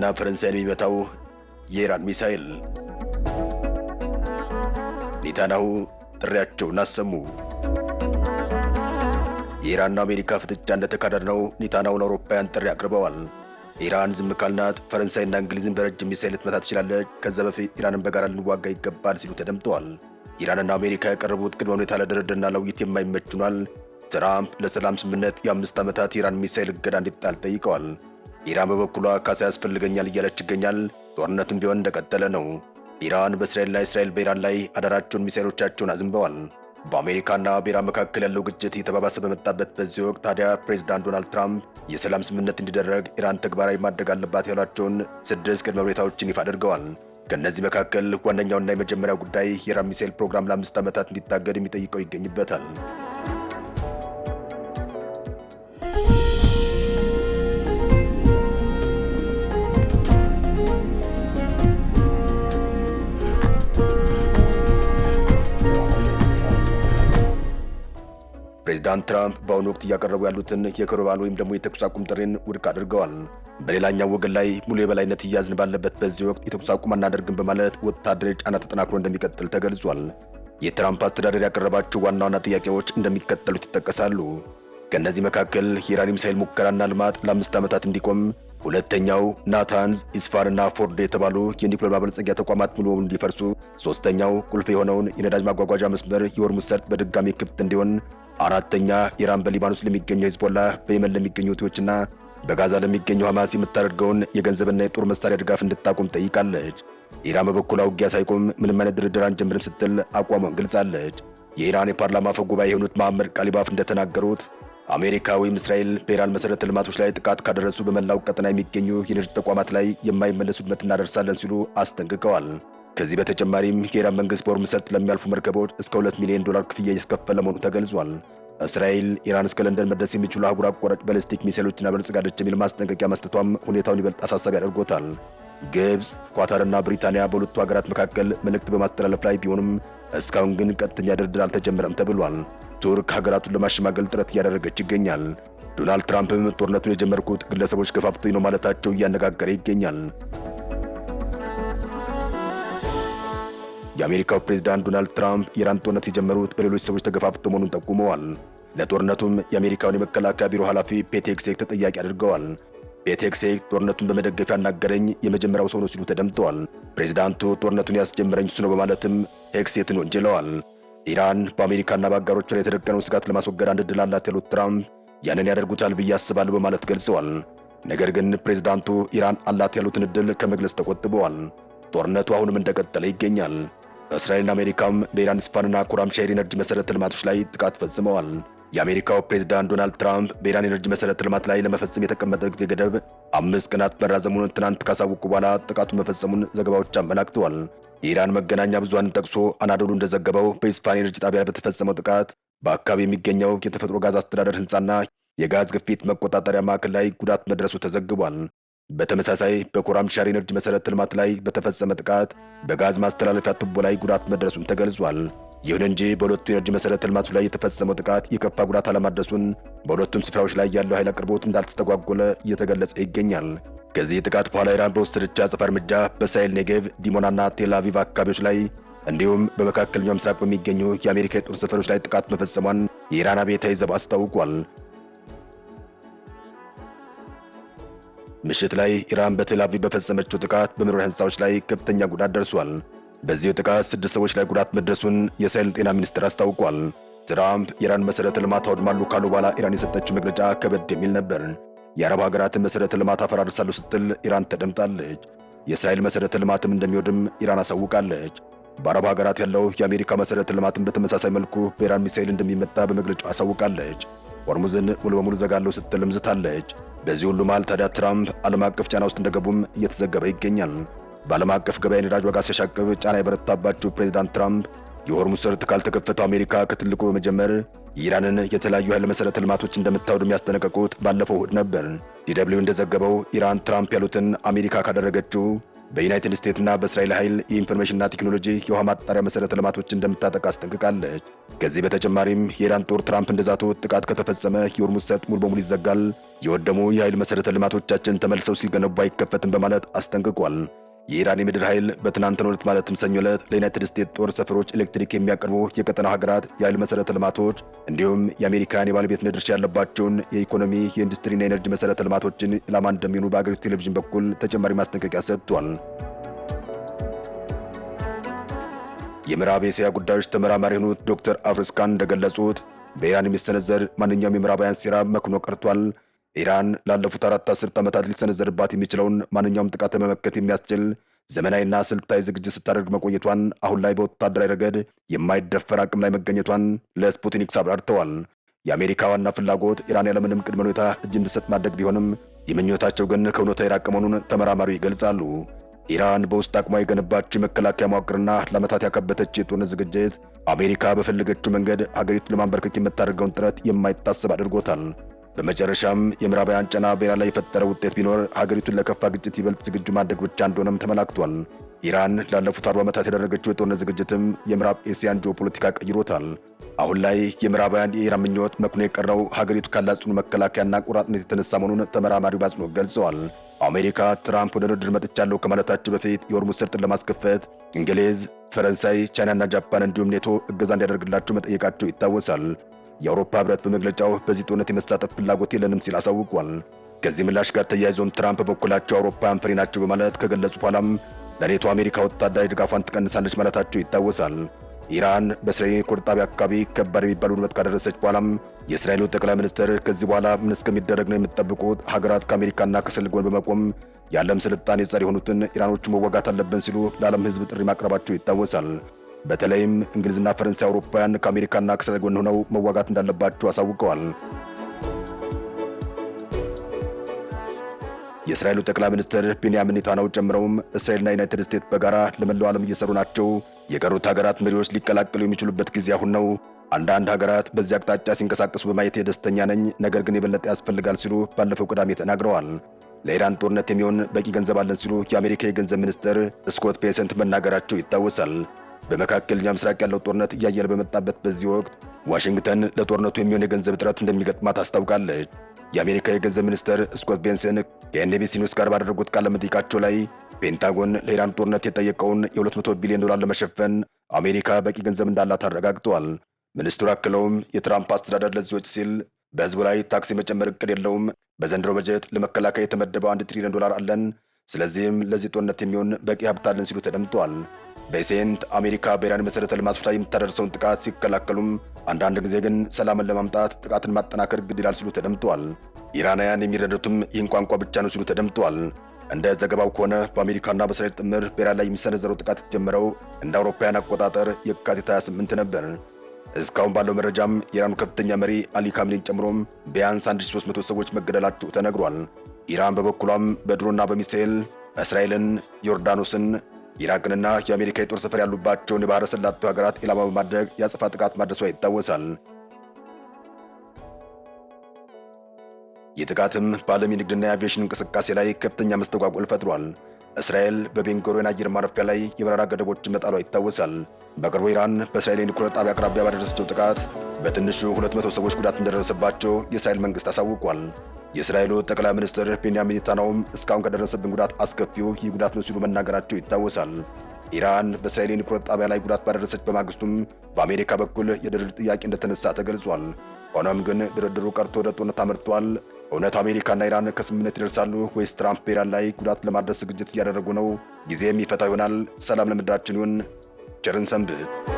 እስራኤልና ፈረንሳይን የሚመታው የኢራን ሚሳኤል። ኔታንያሁ ጥሪያቸውን አሰሙ። የኢራንና አሜሪካ ፍጥጫ እንደተካረረ ነው። ኔታንያሁን አውሮፓውያን ጥሪ አቅርበዋል። ኢራን ዝም ካልናት ፈረንሳይና እንግሊዝን በረጅም ሚሳኤል ልትመታ ትችላለች። ከዛ በፊት ኢራንን በጋራ ልንዋጋ ይገባል ሲሉ ተደምጠዋል። ኢራንና አሜሪካ ያቀረቡት ቅድመ ሁኔታ ለድርድርና ለውይይት የማይመች ሆኗል። ትራምፕ ለሰላም ስምምነት የ5 ዓመታት ኢራን ሚሳኤል እገዳ እንዲጣል ጠይቀዋል። ኢራን በበኩሏ ካሳ ያስፈልገኛል እያለች ይገኛል። ጦርነቱም ቢሆን እንደቀጠለ ነው። ኢራን በእስራኤልና እስራኤል በኢራን ላይ አዳራቸውን ሚሳኤሎቻቸውን አዝንበዋል። በአሜሪካና በኢራን መካከል ያለው ግጭት እየተባባሰ በመጣበት በዚህ ወቅት ታዲያ ፕሬዝዳንት ዶናልድ ትራምፕ የሰላም ስምምነት እንዲደረግ ኢራን ተግባራዊ ማድረግ አለባት ያሏቸውን 6 ቅድመ ሁኔታዎችን ይፋ አድርገዋል። ከእነዚህ መካከል ዋነኛውና የመጀመሪያው ጉዳይ የኢራን ሚሳኤል ፕሮግራም ለ5 ዓመታት እንዲታገድ የሚጠይቀው ይገኝበታል። ፕሬዝዳንት ትራምፕ በአሁኑ ወቅት እያቀረቡ ያሉትን የኮሮባን ወይም ደግሞ የተኩስ አቁም ጥሪን ውድቅ አድርገዋል። በሌላኛው ወገን ላይ ሙሉ የበላይነት እያዝን ባለበት በዚህ ወቅት የተኩስ አቁም አናደርግም በማለት ወታደራዊ ጫና ተጠናክሮ እንደሚቀጥል ተገልጿል። የትራምፕ አስተዳደር ያቀረባቸው ዋና ዋና ጥያቄዎች እንደሚከተሉት ይጠቀሳሉ። ከእነዚህ መካከል የኢራን ሚሳኤል ሙከራና ልማት ለ5 ዓመታት እንዲቆም፣ ሁለተኛው ናታንዝ፣ ኢስፋርና ፎርዶ የተባሉ የኒውክሌር ማበልጸጊያ ተቋማት ሙሉ በሙሉ እንዲፈርሱ፣ ሶስተኛው ቁልፍ የሆነውን የነዳጅ ማጓጓዣ መስመር የሆርሙዝ ሰርጥ በድጋሚ ክፍት እንዲሆን፣ አራተኛ ኢራን በሊባኖስ ለሚገኘው ሂዝቦላ፣ በየመን ለሚገኙ ሁቲዎችና በጋዛ ለሚገኘው ሐማስ የምታደርገውን የገንዘብና የጦር መሳሪያ ድጋፍ እንድታቆም ጠይቃለች። ኢራን በበኩሏ ውጊያ ሳይቆም ምንም አይነት ድርድር አንጀምርም ስትል አቋሟን ገልጻለች። የኢራን የፓርላማ አፈ ጉባኤ የሆኑት መሐመድ ቃሊባፍ እንደተናገሩት አሜሪካ ወይም እስራኤል በኢራን መሰረተ ልማቶች ላይ ጥቃት ካደረሱ በመላው ቀጠና የሚገኙ የንግድ ተቋማት ላይ የማይመለስ ውድመት እናደርሳለን ሲሉ አስጠንቅቀዋል። ከዚህ በተጨማሪም የኢራን መንግስት በሆርሙዝ ሰርጥ ለሚያልፉ መርከቦች እስከ $2 ሚሊዮን ክፍያ እያስከፈለ መሆኑ ተገልጿል። እስራኤል ኢራን እስከ ለንደን መድረስ የሚችሉ አህጉር አቋራጭ ባሊስቲክ ሚሳኤሎችን አበልጽጋለች የሚል ማስጠንቀቂያ መስጠቷም ሁኔታውን ይበልጥ አሳሳቢ አድርጎታል። ግብጽ፣ ኳታርና ብሪታንያ በሁለቱ ሀገራት መካከል መልእክት በማስተላለፍ ላይ ቢሆንም እስካሁን ግን ቀጥተኛ ድርድር አልተጀመረም ተብሏል። ቱርክ ሀገራቱን ለማሸማገል ጥረት እያደረገች ይገኛል። ዶናልድ ትራምፕም ጦርነቱን የጀመርኩት ግለሰቦች ገፋፍተውኝ ነው ማለታቸው እያነጋገረ ይገኛል። የአሜሪካው ፕሬዝዳንት ዶናልድ ትራምፕ የኢራን ጦርነት የጀመሩት በሌሎች ሰዎች ተገፋፍተው መሆኑን ጠቁመዋል። ለጦርነቱም የአሜሪካውን የመከላከያ ቢሮ ኃላፊ ፔት ሄግሴት ተጠያቂ አድርገዋል። ፔት ሄግሴት ጦርነቱን በመደገፍ ያናገረኝ የመጀመሪያው ሰው ነው ሲሉ ተደምጠዋል። ፕሬዝዳንቱ ጦርነቱን ያስጀመረኝ እሱ ነው በማለትም ሄግሴትን ወንጅለዋል። ኢራን በአሜሪካና በአጋሮቿ ላይ የተደቀነውን ስጋት ለማስወገድ አንድ ዕድል አላት ያሉት ትራምፕ ያንን ያደርጉታል ብዬ አስባለሁ በማለት ገልጸዋል። ነገር ግን ፕሬዝዳንቱ ኢራን አላት ያሉትን ዕድል ከመግለጽ ተቆጥበዋል። ጦርነቱ አሁንም እንደቀጠለ ይገኛል። እስራኤልና አሜሪካም በኢራን ኢስፋሃንና ኮራምሻሄር ኤነርጂ መሰረተ ልማቶች ላይ ጥቃት ፈጽመዋል። የአሜሪካው ፕሬዝዳንት ዶናልድ ትራምፕ በኢራን ኤነርጂ መሰረተ ልማት ላይ ለመፈጸም የተቀመጠ ጊዜ ገደብ 5 ቀናት መራዘሙን ትናንት ካሳወቁ በኋላ ጥቃቱን መፈጸሙን ዘገባዎች አመላክተዋል። የኢራን መገናኛ ብዙሃንን ጠቅሶ አናዶሉ እንደዘገበው በኢስፋሃን ኤነርጂ ጣቢያ በተፈጸመው ጥቃት በአካባቢ የሚገኘው የተፈጥሮ ጋዝ አስተዳደር ህንፃና የጋዝ ግፊት መቆጣጠሪያ ማዕከል ላይ ጉዳት መድረሱ ተዘግቧል። በተመሳሳይ በኮራምሻሄር ኤነርጂ መሰረተ ልማት ላይ በተፈጸመ ጥቃት በጋዝ ማስተላለፊያ ቱቦ ላይ ጉዳት መድረሱም ተገልጿል። ይሁን እንጂ በሁለቱ ኤነርጂ መሰረተ ልማቶች ላይ የተፈጸመው ጥቃት የከፋ ጉዳት አለማድረሱን፣ በሁለቱም ስፍራዎች ላይ ያለው ኃይል አቅርቦት እንዳልተስተጓጎለ እየተገለጸ ይገኛል። ከዚህ ጥቃት በኋላ ኢራን በወሰደችው አጸፋ እርምጃ በእስራኤል ኔጌቭ፣ ዲሞናና ቴል አቪቭ አካባቢዎች ላይ እንዲሁም በመካከለኛው ምስራቅ በሚገኙ የአሜሪካ የጦር ሰፈሮች ላይ ጥቃት መፈጸሟን የኢራን አብዮታዊ ዘብ አስታውቋል። ምሽት ላይ ኢራን በቴል አቪቭ በፈጸመችው ጥቃት በመኖሪያ ህንፃዎች ላይ ከፍተኛ ጉዳት ደርሷል። በዚሁ ጥቃት 6 ሰዎች ላይ ጉዳት መድረሱን የእስራኤል ጤና ሚኒስቴር አስታውቋል። ትራምፕ የኢራን መሰረተ ልማት አውድማሉ ካሉ በኋላ ኢራን የሰጠችው መግለጫ ከበድ የሚል ነበር። የአረብ ሀገራትን መሰረተ ልማት አፈራርሳለሁ ስትል ኢራን ተደምጣለች። የእስራኤል መሰረተ ልማትም እንደሚወድም ኢራን አሳውቃለች። በአረብ ሀገራት ያለው የአሜሪካ መሰረተ ልማትን በተመሳሳይ መልኩ በኢራን ሚሳኤል እንደሚመታ በመግለጫው አሳውቃለች። ሆርሙዝን ሙሉ በሙሉ ዘጋለሁ ስትልም ዝታለች። በዚህ ሁሉ መሃል ታዲያ ትራምፕ ዓለም አቀፍ ጫና ውስጥ እንደገቡም እየተዘገበ ይገኛል። በዓለም አቀፍ ገበያ ነዳጅ ዋጋ ሲያሻቅብ ጫና የበረታባቸው ፕሬዝዳንት ትራምፕ የሆርሙዝ ሰርጥ ካልተከፈተው አሜሪካ ከትልቁ በመጀመር የኢራንን የተለያዩ ኃይል መሰረተ ልማቶች እንደምታወድም ያስጠነቀቁት ባለፈው እሁድ ነበር። ዲደብሊው እንደዘገበው ኢራን ትራምፕ ያሉትን አሜሪካ ካደረገችው በዩናይትድ ስቴትስና በእስራኤል ኃይል የኢንፎርሜሽንና ቴክኖሎጂ የውሃ ማጣሪያ መሰረተ ልማቶች እንደምታጠቃ አስጠንቅቃለች። ከዚህ በተጨማሪም የኢራን ጦር ትራምፕ እንደዛቱት ጥቃት ከተፈጸመ የሆርሙዝ ሰርጥ ሙሉ በሙሉ ይዘጋል፣ የወደሙ የኃይል መሰረተ ልማቶቻችን ተመልሰው ሲገነቡ አይከፈትም በማለት አስጠንቅቋል። የኢራን የምድር ኃይል በትናንትናው ዕለት ማለትም ሰኞ ዕለት ለዩናይትድ ስቴትስ ጦር ሰፈሮች ኤሌክትሪክ የሚያቀርቡ የቀጠናው ሀገራት የኃይል መሰረተ ልማቶች እንዲሁም የአሜሪካን የባለቤትነት ድርሻ ያለባቸውን የኢኮኖሚ የኢንዱስትሪና የኤነርጂ መሰረተ ልማቶችን ኢላማ እንደሚሆኑ በአገሪቱ ቴሌቪዥን በኩል ተጨማሪ ማስጠንቀቂያ ሰጥቷል። የምዕራብ እስያ ጉዳዮች ተመራማሪ የሆኑት ዶክተር አፍርስካን እንደገለጹት በኢራን የሚሰነዘር ማንኛውም የምዕራባውያን ሴራ መክኖ ቀርቷል። ኢራን ላለፉት 4 አስርት ዓመታት ሊሰነዘርባት የሚችለውን ማንኛውም ጥቃት ለመመከት የሚያስችል ዘመናዊና ስልታዊ ዝግጅት ስታደርግ መቆየቷን አሁን ላይ በወታደራዊ ረገድ የማይደፈር አቅም ላይ መገኘቷን ለስፑትኒክስ አብራርተዋል። የአሜሪካ ዋና ፍላጎት ኢራን ያለምንም ቅድመ ሁኔታ እጅ እንድትሰጥ ማድረግ ቢሆንም የምኞታቸው ግን ከእውነታ የራቀ መሆኑን ተመራማሪው ይገልጻሉ። ኢራን በውስጥ አቅሟ የገነባችው የመከላከያ መዋቅርና ለዓመታት ያካበተች የጦርነት ዝግጅት አሜሪካ በፈለገችው መንገድ ሀገሪቱን ለማንበርከክ የምታደርገውን ጥረት የማይታሰብ አድርጎታል። በመጨረሻም የምዕራባውያን ጫና በኢራን ላይ የፈጠረ ውጤት ቢኖር ሀገሪቱን ለከፋ ግጭት ይበልጥ ዝግጁ ማድረግ ብቻ እንደሆነም ተመላክቷል። ኢራን ላለፉት 40 ዓመታት ያደረገችው የጦርነት ዝግጅትም የምዕራብ ኤስያን ጂኦፖለቲካ ቀይሮታል። አሁን ላይ የምዕራባውያን የኢራን ምኞት መክኖ የቀረው ሀገሪቱ ካላት ጽኑ መከላከያና ቆራጥነት የተነሳ መሆኑን ተመራማሪው በአጽንኦት ገልጸዋል። አሜሪካ ትራምፕ ወደ ድርድር መጥቻለሁ ከማለታቸው በፊት የሆርሙዝ ሰርጥን ለማስከፈት እንግሊዝ፣ ፈረንሳይ፣ ቻይናና ጃፓን እንዲሁም ኔቶ እገዛ እንዲያደርግላቸው መጠየቃቸው ይታወሳል። የአውሮፓ ህብረት በመግለጫው በዚህ ጦርነት የመሳተፍ ፍላጎት የለንም ሲል አሳውቋል። ከዚህ ምላሽ ጋር ተያይዞም ትራምፕ በኩላቸው አውሮፓውያን ፈሪ ናቸው በማለት ከገለጹ በኋላም ለኔቶ አሜሪካ ወታደራዊ ድጋፏን ትቀንሳለች ማለታቸው ይታወሳል። ኢራን በእስራኤል የኒውክሌር ጣቢያ አካባቢ ከባድ የሚባል ውድመት ካደረሰች በኋላም የእስራኤሉ ጠቅላይ ሚኒስትር ከዚህ በኋላ ምን እስከሚደረግ ነው የምትጠብቁት? ሀገራት ከአሜሪካና ከእስራኤል ጎን በመቆም የዓለም ስልጣኔ ጸር የሆኑትን ኢራኖቹ መዋጋት አለብን ሲሉ ለዓለም ህዝብ ጥሪ ማቅረባቸው ይታወሳል። በተለይም እንግሊዝና ፈረንሳይ አውሮፓውያን ከአሜሪካና ከእስራኤል ጎን ሆነው መዋጋት እንዳለባቸው አሳውቀዋል። የእስራኤሉ ጠቅላይ ሚኒስትር ቤንያሚን ኔታንያሁ ጨምረውም እስራኤልና ዩናይትድ ስቴትስ በጋራ ለመላው ዓለም እየሰሩ ናቸው። የቀሩት ሀገራት መሪዎች ሊቀላቀሉ የሚችሉበት ጊዜ አሁን ነው። አንዳንድ ሀገራት በዚህ አቅጣጫ ሲንቀሳቀሱ በማየት ደስተኛ ነኝ፣ ነገር ግን የበለጠ ያስፈልጋል ሲሉ ባለፈው ቅዳሜ ተናግረዋል። ለኢራን ጦርነት የሚሆን በቂ ገንዘብ አለን ሲሉ የአሜሪካ የገንዘብ ሚኒስትር ስኮት ቤሰንት መናገራቸው ይታወሳል። በመካከለኛ ምስራቅ ያለው ጦርነት እያየለ በመጣበት በዚህ ወቅት ዋሽንግተን ለጦርነቱ የሚሆን የገንዘብ እጥረት እንደሚገጥማት አስታውቃለች። የአሜሪካ የገንዘብ ሚኒስትር ስኮት ቤንሰን ከኤንቢሲ ኒውስ ጋር ባደረጉት ቃለ መጠይቃቸው ላይ ፔንታጎን ለኢራን ጦርነት የጠየቀውን የ200 ቢሊዮን ዶላር ለመሸፈን አሜሪካ በቂ ገንዘብ እንዳላት አረጋግጠዋል። ሚኒስትሩ አክለውም የትራምፕ አስተዳደር ለዚህ ወጪ ሲል በህዝቡ ላይ ታክስ የመጨመር እቅድ የለውም። በዘንድሮ በጀት ለመከላከያ የተመደበው 1 ትሪሊዮን ዶላር አለን። ስለዚህም ለዚህ ጦርነት የሚሆን በቂ ሀብት አለን ሲሉ ተደምጠዋል። ቤሴንት አሜሪካ በኢራን መሰረተ ልማቶች ላይ የምታደርሰውን ጥቃት ሲከላከሉም አንዳንድ ጊዜ ግን ሰላምን ለማምጣት ጥቃትን ማጠናከር ግድ ይላል ሲሉ ተደምጠዋል። ኢራናውያን የሚረዱትም ይህን ቋንቋ ብቻ ነው ሲሉ ተደምጠዋል። እንደ ዘገባው ከሆነ በአሜሪካና በእስራኤል ጥምር በኢራን ላይ የሚሰነዘረው ጥቃት የተጀመረው እንደ አውሮፓውያን አቆጣጠር የካቲት 28 ነበር። እስካሁን ባለው መረጃም የኢራኑ ከፍተኛ መሪ አሊ ካሚኒን ጨምሮም ቢያንስ 1300 ሰዎች መገደላቸው ተነግሯል። ኢራን በበኩሏም በድሮና በሚሳኤል እስራኤልን፣ ዮርዳኖስን፣ ኢራቅንና የአሜሪካ የጦር ሰፈር ያሉባቸውን የባህረ ሰላጤው ሀገራት ኢላማ በማድረግ የአጸፋ ጥቃት ማድረሷ ይታወሳል። ይህ ጥቃትም በዓለም የንግድና የአቪዬሽን እንቅስቃሴ ላይ ከፍተኛ መስተጓጎል ፈጥሯል። እስራኤል በቤንጎሪዮን አየር ማረፊያ ላይ የበረራ ገደቦችን መጣሏ ይታወሳል። በቅርቡ ኢራን በእስራኤል የኒውክሌር ጣቢያ አቅራቢያ ባደረሰችው ጥቃት በትንሹ 200 ሰዎች ጉዳት እንደደረሰባቸው የእስራኤል መንግስት አሳውቋል። የእስራኤሉ ጠቅላይ ሚኒስትር ቤንያሚን ኔታንያሁም እስካሁን ከደረሰብን ጉዳት አስከፊው ይህ ጉዳት ነው ሲሉ መናገራቸው ይታወሳል። ኢራን በእስራኤል የኒውክሌር ጣቢያ ላይ ጉዳት ባደረሰች በማግስቱም በአሜሪካ በኩል የድርድር ጥያቄ እንደተነሳ ተገልጿል። ሆኖም ግን ድርድሩ ቀርቶ ወደ ጦርነት አምርቷል። እውነት አሜሪካና ኢራን ከስምምነት ይደርሳሉ ወይስ ትራምፕ በኢራን ላይ ጉዳት ለማድረስ ዝግጅት እያደረጉ ነው? ጊዜ የሚፈታ ይሆናል። ሰላም ለምድራችን ይሁን። ቸርን ሰንብት።